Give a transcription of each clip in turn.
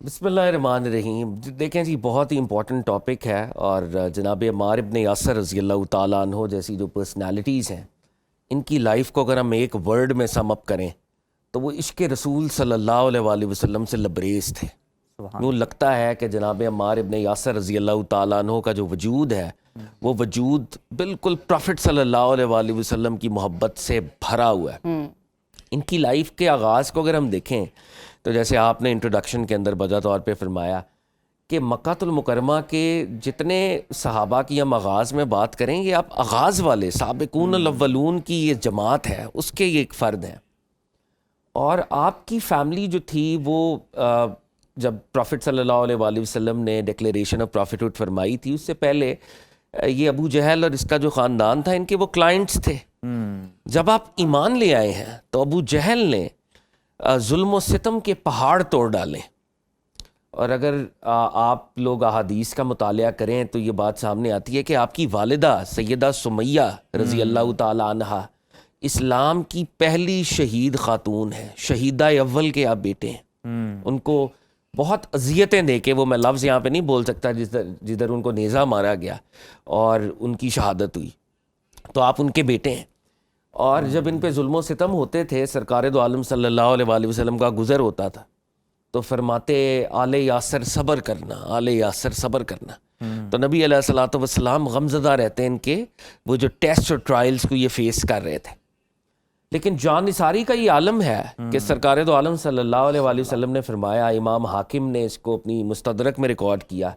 بسم اللہ الرحمن الرحیم. دیکھیں جی، بہت ہی امپورٹنٹ ٹاپک ہے، اور جناب عمار ابن یاسر رضی اللہ تعالیٰ عنہ جیسی جو پرسنالٹیز ہیں، ان کی لائف کو اگر ہم ایک ورڈ میں سم اپ کریں تو وہ عشق رسول صلی اللہ علیہ وآلہ وسلم سے لبریز تھے. یوں لگتا ہے کہ جناب عمار ابن یاسر رضی اللہ تعالیٰ عنہ کا جو وجود ہے وہ وجود بالکل پروفٹ صلی اللہ علیہ وآلہ وسلم کی محبت سے بھرا ہوا ہے. ان کی لائف کے آغاز کو اگر ہم دیکھیں تو جیسے آپ نے انٹروڈکشن کے اندر بجا طور پہ فرمایا کہ مکہ المکرمہ کے جتنے صحابہ کی ہم آغاز میں بات کریں، یہ آپ آغاز والے سابقون الاولون کی یہ جماعت ہے، اس کے یہ ایک فرد ہیں. اور آپ کی فیملی جو تھی وہ جب پروفٹ صلی اللہ علیہ وآلہ وسلم نے ڈکلیریشن آف پروفٹہڈ فرمائی تھی، اس سے پہلے یہ ابو جہل اور اس کا جو خاندان تھا، ان کے وہ کلائنٹس تھے. جب آپ ایمان لے آئے ہیں تو ابو جہل نے ظلم و ستم کے پہاڑ توڑ ڈالیں. اور اگر آپ لوگ احادیث کا مطالعہ کریں تو یہ بات سامنے آتی ہے کہ آپ کی والدہ سیدہ سمیہ رضی اللہ تعالی عنہا اسلام کی پہلی شہید خاتون ہیں، شہیدہ اول کے آپ بیٹے ہیں. ان کو بہت اذیتیں دے کے، وہ میں لفظ یہاں پہ نہیں بول سکتا، جدھر ان کو نیزہ مارا گیا اور ان کی شہادت ہوئی، تو آپ ان کے بیٹے ہیں. اور جب ان پہ ظلم و ستم ہوتے تھے، سرکار دو عالم صلی اللہ علیہ وآلہ وسلم کا گزر ہوتا تھا تو فرماتے آل یاسر صبر کرنا، آل یاسر صبر کرنا. تو نبی علیہ الصلوۃ والسلام غمزدہ رہتے ہیں ان کے وہ جو ٹیسٹ اور ٹرائلز کو یہ فیس کر رہے تھے. لیکن جان نثاری کا یہ عالم ہے کہ سرکار دو عالم صلی اللہ علیہ وآلہ وسلم نے فرمایا، امام حاکم نے اس کو اپنی مستدرک میں ریکارڈ کیا،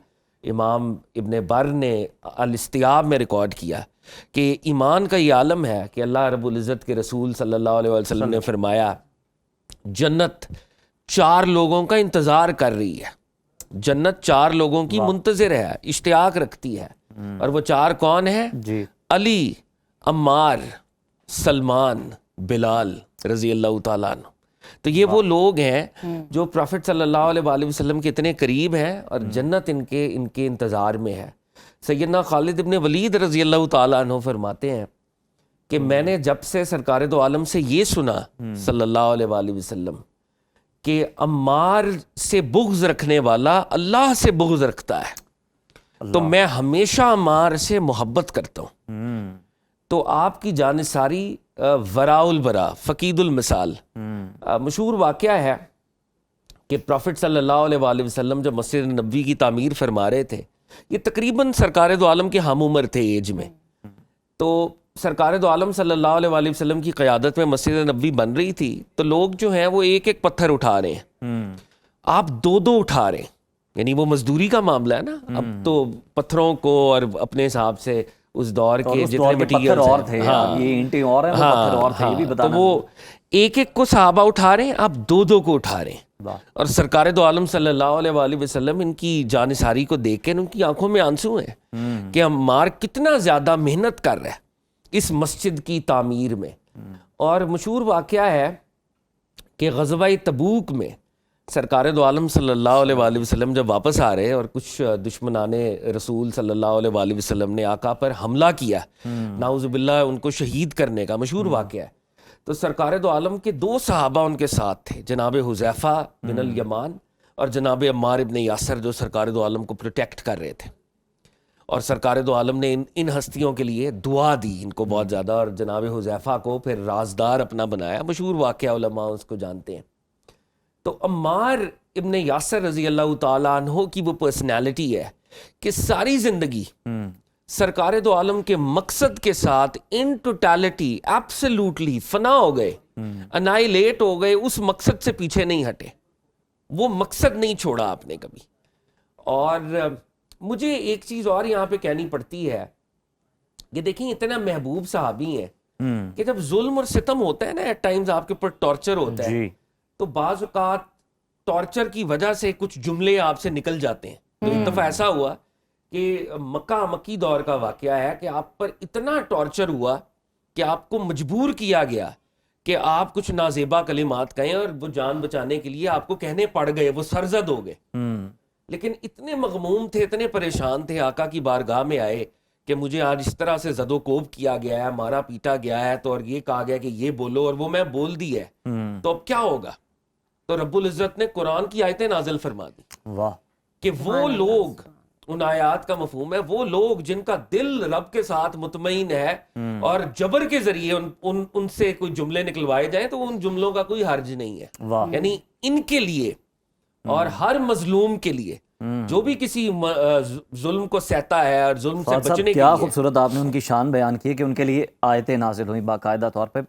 امام ابن بر نے الاستیاب میں ریکارڈ کیا کہ ایمان کا یہ عالم ہے کہ اللہ رب العزت کے رسول صلی اللہ علیہ وسلم نے فرمایا جنت 4 لوگوں کا انتظار کر رہی ہے. جنت 4 لوگوں کی منتظر ہے، اشتیاق رکھتی ہے. اور وہ 4 کون ہیں؟ علی، عمار، سلمان، بلال رضی اللہ تعالیٰ عنہ. تو یہ وہ لوگ ہیں جو پروفٹ صلی اللہ علیہ وآلہ وسلم کے اتنے قریب ہیں اور جنت ان کے انتظار میں ہے. سیدنا خالد ابن ولید رضی اللہ تعالیٰ عنہ فرماتے ہیں کہ میں نے جب سے سرکار دو عالم سے یہ سنا صلی اللہ علیہ وآلہ وسلم کہ عمار سے بغض رکھنے والا اللہ سے بغض رکھتا ہے، تو میں ہمیشہ عمار سے محبت کرتا ہوں. تو آپ کی جانثاری وراء البراء فقید المثال. مشہور واقعہ ہے کہ پروفٹ صلی اللہ علیہ وآلہ وسلم جب مسجد نبوی کی تعمیر فرما رہے تھے، یہ تقریباً سرکار دو عالم کے ہم عمر تھے ایج میں، تو سرکار دو عالم صلی اللہ علیہ وآلہ وسلم کی قیادت میں مسجد نبوی بن رہی تھی. تو لوگ جو ہیں وہ ایک ایک پتھر اٹھا رہے ہیں، آپ 2 اٹھا رہے ہیں. یعنی وہ مزدوری کا معاملہ ہے نا. اب تو پتھروں کو اور اپنے حساب سے اس دور کے جتنے مٹیریل اور تھے، یہ اینٹیں اور ہیں، وہ پتھر اور تھے، یہ بھی بتانا. تو وہ ایک ایک کو صحابہ اٹھا رہے ہیں، آپ 2 کو اٹھا رہے ہیں. اور سرکار دو عالم صلی اللہ علیہ وآلہ وسلم ان کی جانثاری کو دیکھ کے ان کی آنکھوں میں آنسو ہیں کہ عمار کتنا زیادہ محنت کر رہا ہے اس مسجد کی تعمیر میں. اور مشہور واقعہ ہے کہ غزوہ تبوک میں سرکار دو عالم صلی اللہ علیہ وآلہ وسلم جب واپس آ رہے اور کچھ دشمنان رسول صلی اللہ علیہ وآلہ وسلم نے آقا پر حملہ کیا، نعوذ باللہ ان کو شہید کرنے کا مشہور واقعہ ہے. تو سرکار دو عالم کے 2 صحابہ ان کے ساتھ تھے، جناب حذیفہ بن الیمان اور جناب عمار ابن یاسر، جو سرکار دو عالم کو پروٹیکٹ کر رہے تھے. اور سرکار دو عالم نے ان ہستیوں کے لیے دعا دی ان کو بہت زیادہ، اور جناب حذیفہ کو پھر رازدار اپنا بنایا. مشہور واقعہ، علماء اس کو جانتے ہیں. تو عمار ابن یاسر رضی اللہ تعالیٰ عنہ کی وہ پرسنالٹی ہے کہ ساری زندگی سرکار دو عالم کے مقصد کے ساتھ ان ٹوٹالٹی ایبسلیوٹلی فنا ہو گئے، انائیلیٹ ہو گئے، اس مقصد سے پیچھے نہیں ہٹے، وہ مقصد نہیں چھوڑا آپ نے کبھی. اور مجھے ایک چیز اور یہاں پہ کہنی پڑتی ہے کہ دیکھیں اتنا محبوب صحابی ہیں کہ جب ظلم اور ستم ہوتا ہے نا، ایٹ ٹائمز آپ کے اوپر ٹارچر ہوتا ہے، تو بعض اوقات ٹارچر کی وجہ سے کچھ جملے آپ سے نکل جاتے ہیں. تو ایک دفعہ ایسا ہوا کہ مکی دور کا واقعہ ہے کہ آپ پر اتنا ٹارچر ہوا کہ آپ کو مجبور کیا گیا کہ آپ کچھ نازیبا کلمات کہیں، اور وہ جان بچانے کے لیے آپ کو کہنے پڑ گئے، وہ سرزد ہو گئے. لیکن اتنے مغموم تھے، اتنے پریشان تھے، آقا کی بارگاہ میں آئے کہ مجھے آج اس طرح سے زد و کوب کیا گیا ہے، مارا پیٹا گیا ہے، تو اور یہ کہا گیا کہ یہ بولو، اور وہ میں بول دی ہے، تو اب کیا ہوگا؟ تو رب العزت نے قرآن کی آیتیں نازل فرما دی واہ کہ وہ لوگ, ان آیات کا مفہوم ہے وہ لوگ جن کا دل رب کے ساتھ مطمئن ہے اور جبر کے ذریعے ان سے کوئی جملے نکلوائے جائیں تو ان جملوں کا کوئی حرج نہیں ہے. یعنی ان کے لیے اور ہر مظلوم کے لیے جو بھی کسی ظلم کو سہتا ہے اور ظلم سے بچنے کے لیے. کیا خوبصورت آپ نے ان کی شان بیان کی کہ ان کے لیے آیتیں نازل ہوئیں باقاعدہ طور پہ.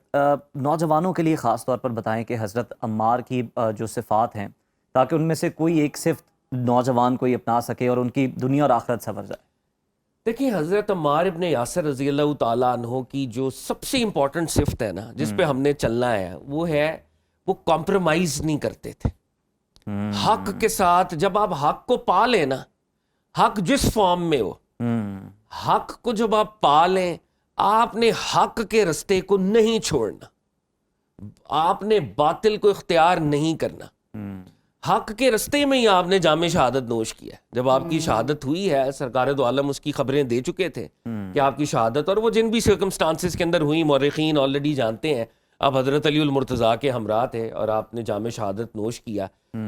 نوجوانوں کے لیے خاص طور پر بتائیں کہ حضرت عمار کی جو صفات ہیں تاکہ ان میں سے کوئی ایک صفت نوجوان کوئی اپنا سکے اور ان کی دنیا اور آخرت سنور جائے. دیکھیں حضرت عمار ابن یاسر رضی اللہ تعالیٰ عنہ کی جو سب سے امپورٹنٹ صفت ہے نا جس پہ ہم نے چلنا ہے وہ کمپرومائز نہیں کرتے تھے. حق کے ساتھ جب آپ حق کو پا لیں نا, حق جس فارم میں ہو, حق کو جب آپ پا لیں, آپ نے حق کے رستے کو نہیں چھوڑنا, آپ نے باطل کو اختیار نہیں کرنا. حق کے رستے میں ہی آپ نے جام شہادت نوش کیا. جب آپ کی شہادت ہوئی ہے, سرکار دو عالم اس کی خبریں دے چکے تھے کہ آپ کی شہادت, اور وہ جن بھی سرکمسٹانسز کے اندر ہوئی مورخین آلریڈی جانتے ہیں. آپ حضرت علی المرتضیٰ کے ہمراہ تھے اور آپ نے جام شہادت نوش کیا.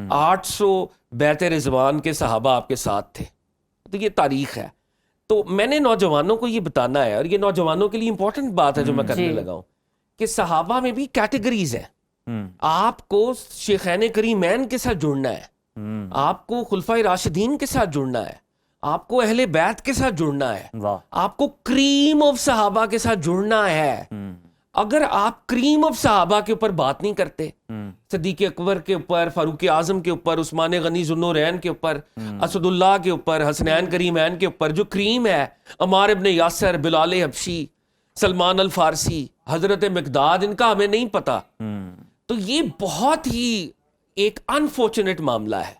800 بیعت رضوان کے صحابہ آپ کے ساتھ تھے. تو یہ تاریخ ہے. تو میں نے نوجوانوں کو یہ بتانا ہے, اور یہ نوجوانوں کے لیے امپورٹنٹ بات ہے جو میں کرنے لگا ہوں, کہ صحابہ میں بھی کیٹیگریز ہیں. آپ کو شیخین کریمین کے ساتھ جڑنا ہے, آپ کو خلفائے راشدین کے ساتھ جڑنا ہے, آپ کو اہل بیت کے ساتھ جڑنا ہے, آپ کو کریم آف صحابہ کے ساتھ جڑنا ہے. اگر آپ کریم آف صحابہ کے اوپر بات نہیں کرتے, صدیق اکبر کے اوپر, فاروق اعظم کے اوپر, عثمان غنی ذوالنورین کے اوپر, اسد اللہ کے اوپر, حسنین کریمین کے اوپر, جو کریم ہے عمار ابن یاسر, بلال حبشی, سلمان الفارسی, حضرت مقداد, ان کا ہمیں نہیں پتا. تو یہ بہت ہی ایک انفارچونیٹ معاملہ ہے.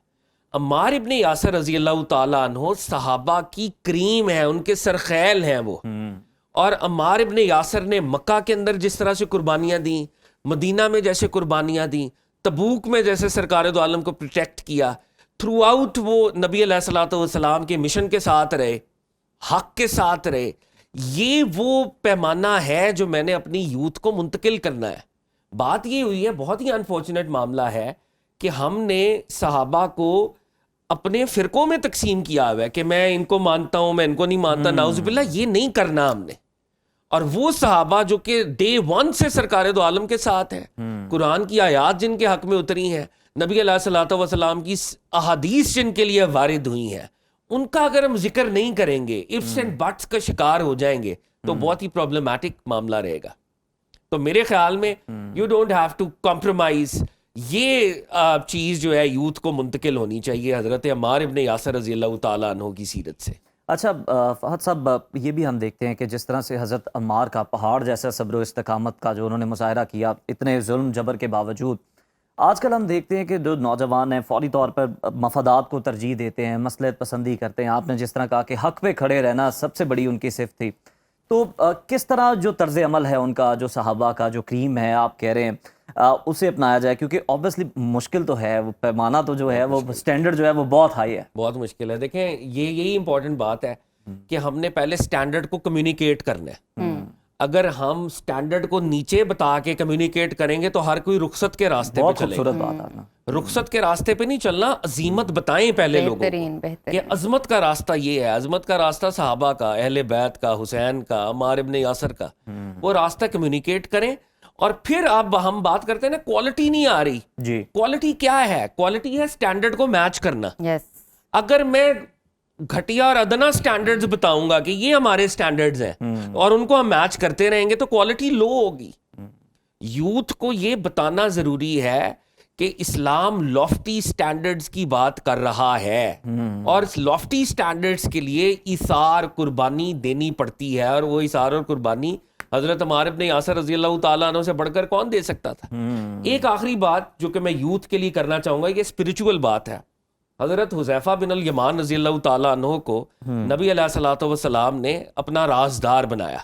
عمار ابن یاسر رضی اللہ تعالیٰ عنہ صحابہ کی کریم ہے, ان کے سرخیل ہیں وہ. اور عمار ابن یاسر نے مکہ کے اندر جس طرح سے قربانیاں دیں, مدینہ میں جیسے قربانیاں دیں, تبوک میں جیسے سرکار دو عالم کو پروٹیکٹ کیا, تھرو آؤٹ وہ نبی علیہ الصلوۃ والسلام کے مشن کے ساتھ رہے, حق کے ساتھ رہے. یہ وہ پیمانہ ہے جو میں نے اپنی یوتھ کو منتقل کرنا ہے. بات یہ ہوئی ہے, بہت ہی انفارچونیٹ معاملہ ہے کہ ہم نے صحابہ کو اپنے فرقوں میں تقسیم کیا ہوا ہے کہ میں ان کو مانتا ہوں, میں ان کو نہیں مانتا. نعوذ باللہ, یہ نہیں کرنا ہم نے. اور وہ صحابہ جو کہ ڈے ون سے سرکار دو عالم کے ساتھ ہیں, قرآن کی آیات جن کے حق میں اتری ہیں, نبی علیہ الصلوۃ والسلام کی احادیث جن کے لیے وارد ہوئی ہیں, ان کا اگر ہم ذکر نہیں کریں گے, ifs and buts کا شکار ہو جائیں گے, تو بہت ہی پرابلمٹک معاملہ رہے گا. تو میرے خیال میں you don't have to compromise. یہ چیز جو ہے یوتھ کو منتقل ہونی چاہیے حضرت عمار ابن یاسر رضی اللہ تعالیٰ عنہ کی سیرت سے. اچھا فہد صاحب, یہ بھی ہم دیکھتے ہیں کہ جس طرح سے حضرت عمار کا پہاڑ جیسا صبر و استقامت کا جو انہوں نے مظاہرہ کیا اتنے ظلم جبر کے باوجود, آج کل ہم دیکھتے ہیں کہ جو نوجوان ہیں فوری طور پر مفادات کو ترجیح دیتے ہیں, مصلحت پسندی کرتے ہیں. آپ نے جس طرح کہا کہ حق پہ کھڑے رہنا سب سے بڑی ان کی صفت تھی, تو کس طرح جو طرز عمل ہے ان کا, جو صحابہ کا جو کریم ہے آپ کہہ رہے ہیں, اسے اپنایا جائے؟ کیونکہ آبویسلی مشکل تو ہے, وہ پیمانہ تو جو ہے وہ سٹینڈرڈ جو ہے وہ بہت ہائی ہے, بہت مشکل ہے. دیکھیں یہی امپورٹنٹ بات ہے کہ ہم نے پہلے سٹینڈرڈ کو کمیونیکیٹ کرنا ہے. اگر ہم سٹینڈرڈ کو نیچے بتا کے کمیونیکیٹ کریں گے تو ہر کوئی رخصت کے راستے پہ چلے گا. رخصت کے راستے پہ نہیں چلنا, عظیمت بتائیں پہلے لوگوں کو کہ عظمت کا راستہ یہ ہے. عظمت کا راستہ صحابہ کا, اہل بیت کا, حسین کا, عمار ابن یاسر کا, وہ راستہ کمیونیکیٹ کریں. اور پھر اب ہم بات کرتے ہیں نا, کوالٹی نہیں آ رہی. جی, کوالٹی کیا ہے؟ کوالٹی ہے سٹینڈرڈ کو میچ کرنا. اگر میں گھٹیا اور ادنا سٹینڈرڈز بتاؤں گا کہ یہ ہمارے سٹینڈرڈز ہیں اور ان کو ہم میچ کرتے رہیں گے تو کوالٹی لو ہوگی. یوتھ کو یہ بتانا ضروری ہے کہ اسلام لافٹی سٹینڈرڈز کی بات کر رہا ہے, اور لافٹی سٹینڈرڈز کے لیے ایثار قربانی دینی پڑتی ہے, اور وہ ایثار اور قربانی حضرت عمار ابن یاسر رضی اللہ تعالیٰ عنہ سے بڑھ کر کون دے سکتا تھا. ایک آخری بات جو کہ میں یوتھ کے لیے کرنا چاہوں گا, یہ اسپریچول بات ہے. حضرت حذیفہ بن الیمان رضی اللہ تعالیٰ عنہ کو نبی علیہ الصلوۃ والسلام نے اپنا رازدار بنایا.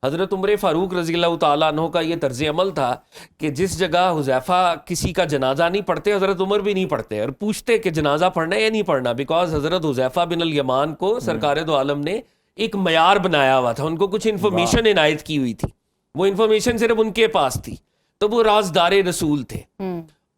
حضرت عمر فاروق رضی اللہ تعالیٰ عنہ کا یہ طرز عمل تھا کہ جس جگہ حذیفہ کسی کا جنازہ نہیں پڑھتے, حضرت عمر بھی نہیں پڑھتے, اور پوچھتے کہ جنازہ پڑھنا ہے یا نہیں پڑھنا, بیکاز حضرت حذیفہ بن الیمان کو سرکار دو عالم نے ایک معیار بنایا ہوا تھا, ان کو کچھ انفارمیشن عنایت کی ہوئی تھی, وہ انفارمیشن صرف ان کے پاس تھی, تو وہ رازدار رسول تھے.